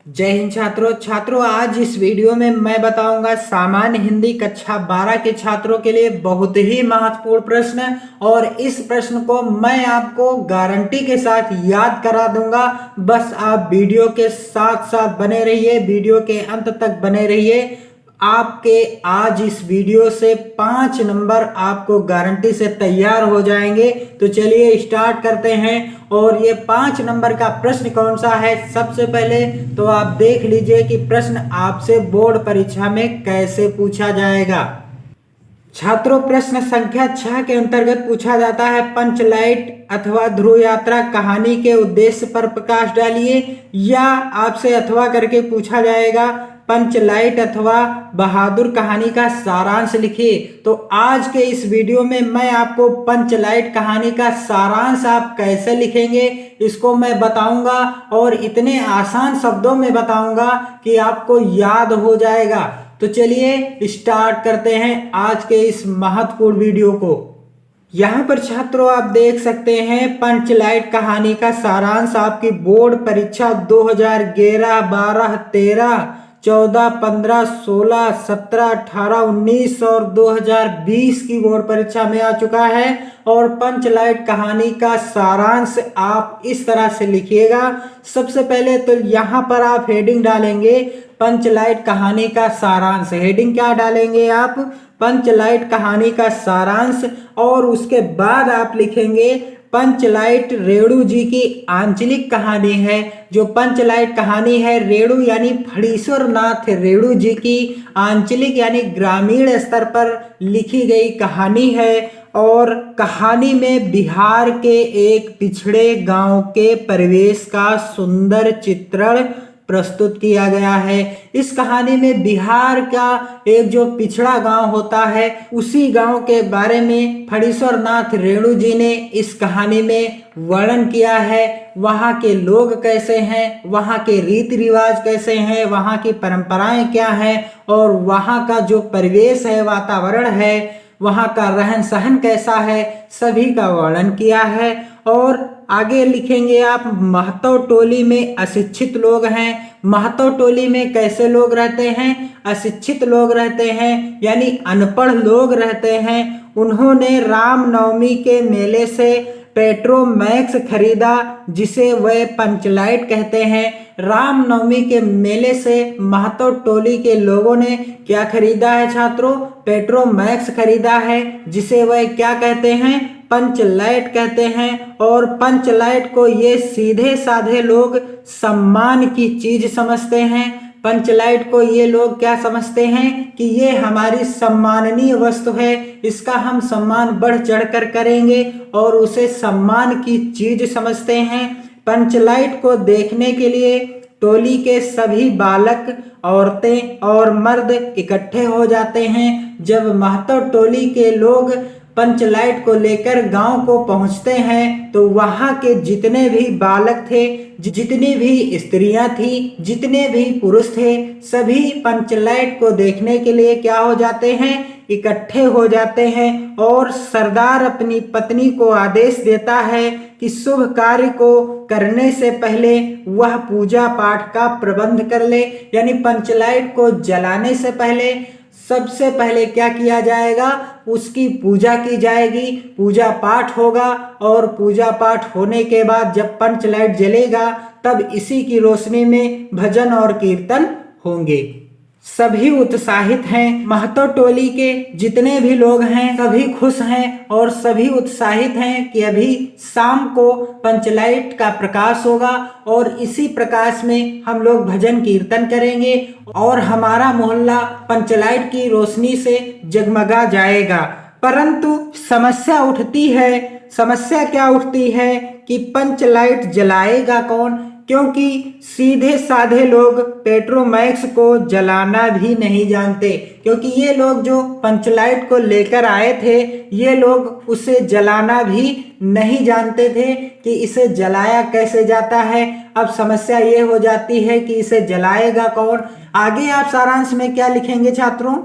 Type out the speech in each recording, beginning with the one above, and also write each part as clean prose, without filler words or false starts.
जय हिंद छात्रों आज इस वीडियो में मैं बताऊंगा सामान्य हिंदी कक्षा 12 के छात्रों के लिए बहुत ही महत्वपूर्ण प्रश्न। और इस प्रश्न को मैं आपको गारंटी के साथ याद करा दूंगा। बस आप वीडियो के साथ साथ बने रहिए, वीडियो के अंत तक बने रहिए। आपके आज इस वीडियो से 5 नंबर आपको गारंटी से तैयार हो जाएंगे। तो चलिए स्टार्ट करते हैं। और ये 5 नंबर का प्रश्न कौन सा है, सबसे पहले तो आप देख लीजिए कि प्रश्न आपसे बोर्ड परीक्षा में कैसे पूछा जाएगा। छात्रों, प्रश्न संख्या 6 के अंतर्गत पूछा जाता है, पंचलाइट अथवा ध्रुव यात्रा कहानी के उद्देश्य पर प्रकाश डालिए। या आपसे अथवा करके पूछा जाएगा, पंचलाइट अथवा बहादुर कहानी का सारांश लिखिए। तो आज के इस वीडियो में मैं आपको पंचलाइट कहानी का सारांश आप कैसे लिखेंगे इसको मैं बताऊंगा, और इतने आसान शब्दों में बताऊंगा कि आपको याद हो जाएगा। तो चलिए स्टार्ट करते हैं आज के इस महत्वपूर्ण वीडियो को। यहाँ पर छात्रों आप देख सकते हैं पंचलाइट कहानी का सारांश आपकी बोर्ड परीक्षा 2011, 12, 13, 14, 15, 16, 17, 18, 19 और 2020 की बोर्ड परीक्षा में आ चुका है। और पंचलाइट कहानी का सारांश आप इस तरह से लिखिएगा। सबसे पहले तो यहाँ पर आप हेडिंग डालेंगे पंचलाइट कहानी का सारांश। हेडिंग क्या डालेंगे आप? पंचलाइट कहानी का सारांश। और उसके बाद आप लिखेंगे पंचलाइट रेणु जी की आंचलिक कहानी है। जो पंचलाइट कहानी है रेणु यानी फणीश्वर नाथ रेणु जी की आंचलिक यानी ग्रामीण स्तर पर लिखी गई कहानी है। और कहानी में बिहार के एक पिछड़े गांव के परिवेश का सुंदर चित्रण प्रस्तुत किया गया है। इस कहानी में बिहार का एक जो पिछड़ा गांव होता है उसी गांव के बारे में फणीश्वर नाथ रेणु जी ने इस कहानी में वर्णन किया है। वहाँ के लोग कैसे हैं, वहाँ के रीति रिवाज कैसे हैं, वहाँ की परंपराएं क्या हैं, और वहाँ का जो परिवेश है, वातावरण है, वहाँ का रहन सहन कैसा है, सभी का वर्णन किया है। और आगे लिखेंगे आप, महतो टोली में अशिक्षित लोग हैं। महतो टोली में कैसे लोग रहते हैं? अशिक्षित लोग रहते हैं यानी अनपढ़ लोग रहते हैं। उन्होंने रामनवमी के मेले से पेट्रोमैक्स खरीदा जिसे वे पंचलाइट कहते हैं। रामनवमी के मेले से महतो टोली के लोगों ने क्या खरीदा है छात्रों? पेट्रोमैक्स खरीदा है जिसे वे क्या कहते हैं? पंचलाइट कहते हैं। और पंचलाइट को ये सीधे साधे लोग सम्मान की चीज समझते हैं। पंचलाइट को ये लोग क्या समझते हैं कि ये हमारी सम्माननीय वस्तु है, इसका हम सम्मान बढ़ चढ़कर करेंगे और उसे सम्मान की चीज समझते हैं। पंचलाइट को देखने के लिए टोली के सभी बालक, औरतें और मर्द इकट्ठे हो जाते हैं। जब महतो टोली के लोग पंचलाइट को लेकर गांव को पहुंचते हैं तो वहां के जितने भी बालक थे, जितनी भी स्त्रियां थी, जितने भी पुरुष थे, सभी पंचलाइट को देखने के लिए क्या हो जाते हैं? इकट्ठे हो जाते हैं। और सरदार अपनी पत्नी को आदेश देता है कि शुभ कार्य को करने से पहले वह पूजा पाठ का प्रबंध कर ले। यानी पंचलाइट को जलाने से पहले सबसे पहले क्या किया जाएगा? उसकी पूजा की जाएगी, पूजा पाठ होगा। और पूजा पाठ होने के बाद जब पंचलाइट जलेगा तब इसी की रोशनी में भजन और कीर्तन होंगे। सभी उत्साहित हैं, महतो टोली के जितने भी लोग हैं सभी खुश हैं और सभी उत्साहित हैं कि अभी शाम को पंचलाइट का प्रकाश होगा और इसी प्रकाश में हम लोग भजन कीर्तन करेंगे और हमारा मोहल्ला पंचलाइट की रोशनी से जगमगा जाएगा। परंतु समस्या उठती है। समस्या क्या उठती है कि पंचलाइट जलाएगा कौन? क्योंकि सीधे साधे लोग पेट्रोमैक्स को जलाना भी नहीं जानते। क्योंकि ये लोग जो पंचलाइट को लेकर आए थे ये लोग उसे जलाना भी नहीं जानते थे कि इसे जलाया कैसे जाता है। अब समस्या ये हो जाती है कि इसे जलाएगा कौन। आगे आप सारांश में क्या लिखेंगे छात्रों?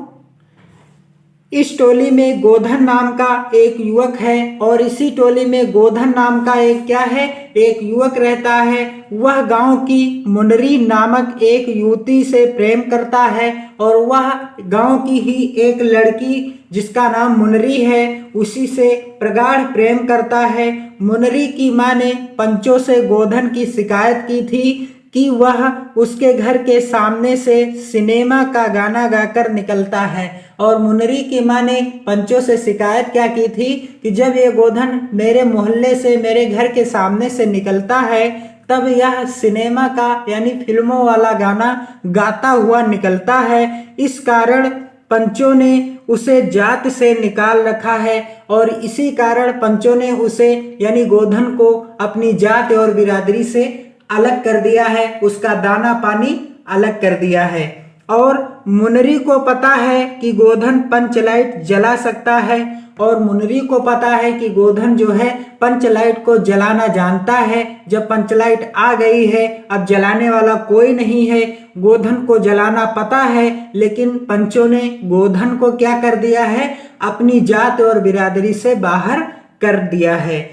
इस टोली में गोधन नाम का एक युवक है और इसी टोली में गोधन नाम का एक क्या है, एक युवक रहता है। वह गांव की मुनरी नामक एक युवती से प्रेम करता है और वह गांव की ही एक लड़की जिसका नाम मुनरी है उसी से प्रगाढ़ प्रेम करता है। मुनरी की मां ने पंचों से गोधन की शिकायत की थी कि वह उसके घर के सामने से सिनेमा का गाना गाकर निकलता है। और मुनरी की मां ने पंचों से शिकायत क्या की थी कि जब ये गोधन मेरे मोहल्ले से, मेरे घर के सामने से निकलता है तब यह सिनेमा का यानी फिल्मों वाला गाना गाता हुआ निकलता है। इस कारण पंचों ने उसे जात से निकाल रखा है और इसी कारण पंचों ने उसे यानी गोधन को अपनी जात और बिरादरी से अलग कर दिया है, उसका दाना पानी अलग कर दिया है। और मुनरी को पता है कि गोधन पंचलाइट जला सकता है और मुनरी को पता है कि गोधन जो है पंचलाइट को जलाना जानता है। जब पंचलाइट आ गई है अब जलाने वाला कोई नहीं है, गोधन को जलाना पता है, लेकिन पंचों ने गोधन को क्या कर दिया है, अपनी जात और बिरादरी से बाहर कर दिया है।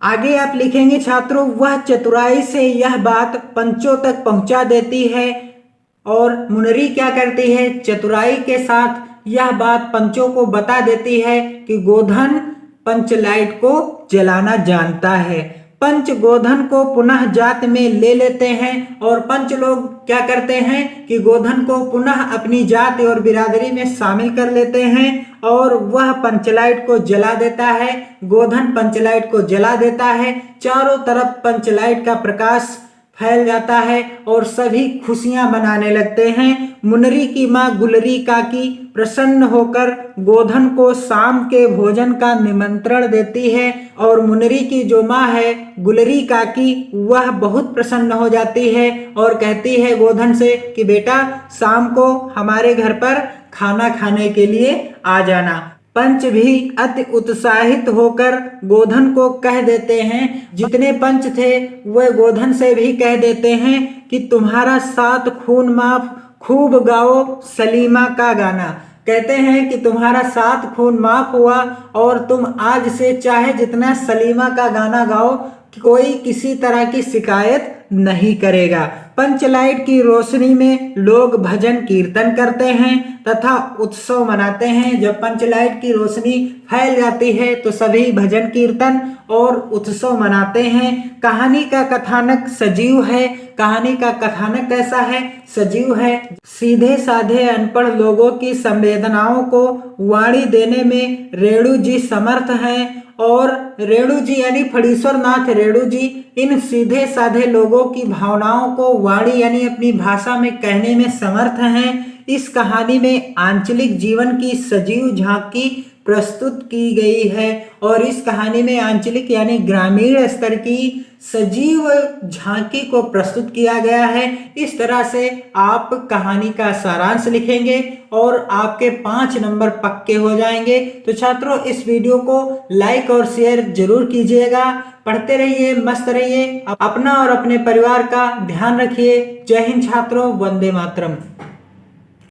आगे आप लिखेंगे छात्रों, वह चतुराई से यह बात पंचों तक पहुंचा देती है। और मुनरी क्या करती है, चतुराई के साथ यह बात पंचों को बता देती है कि गोधन पंचलाइट को जलाना जानता है। पंच गोधन को पुनः जात में ले लेते हैं और पंच लोग क्या करते हैं कि गोधन को पुनः अपनी जात और बिरादरी में शामिल कर लेते हैं और वह पंचलाइट को जला देता है। गोधन पंचलाइट को जला देता है, चारों तरफ पंचलाइट का प्रकाश फैल जाता है और सभी खुशियां मनाने लगते हैं। मुनरी की मां गुलरी काकी प्रसन्न होकर गोधन को शाम के भोजन का निमंत्रण देती है और मुनरी की जो मां है गुलरी काकी वह बहुत प्रसन्न हो जाती है और कहती है गोधन से कि बेटा शाम को हमारे घर पर खाना खाने के लिए आ जाना। पंच भी अति उत्साहित होकर गोधन को कह देते हैं, जितने पंच थे वे गोधन से भी कह देते हैं कि तुम्हारा 7 खून माफ, खूब गाओ सलीमा का गाना। कहते हैं कि तुम्हारा 7 खून माफ हुआ और तुम आज से चाहे जितना सलीमा का गाना गाओ, कोई किसी तरह की शिकायत नहीं करेगा। पंचलाइट की रोशनी में लोग भजन कीर्तन करते हैं तथा उत्सव मनाते हैं। जब पंचलाइट की रोशनी फैल जाती है तो सभी भजन कीर्तन और उत्सव मनाते हैं। कहानी का कथानक सजीव है। कहानी का कथानक कैसा है, सजीव है। सीधे साधे अनपढ़ लोगों की संवेदनाओं को वाणी देने में रेणु जी समर्थ हैं और रेणु जी यानी फणीश्वर नाथ रेणु जी इन सीधे साधे लोगों की भावनाओं को वाणी यानी अपनी भाषा में कहने में समर्थ हैं। इस कहानी में आंचलिक जीवन की सजीव झांकी प्रस्तुत की गई है और इस कहानी में आंचलिक यानी ग्रामीण स्तर की सजीव झांकी को प्रस्तुत किया गया है। इस तरह से आप कहानी का सारांश लिखेंगे और आपके 5 नंबर पक्के हो जाएंगे। तो छात्रों इस वीडियो को लाइक और शेयर जरूर कीजिएगा। पढ़ते रहिए, मस्त रहिए, अपना और अपने परिवार का ध्यान रखिए। जय हिंद छात्रों, वंदे मातरम।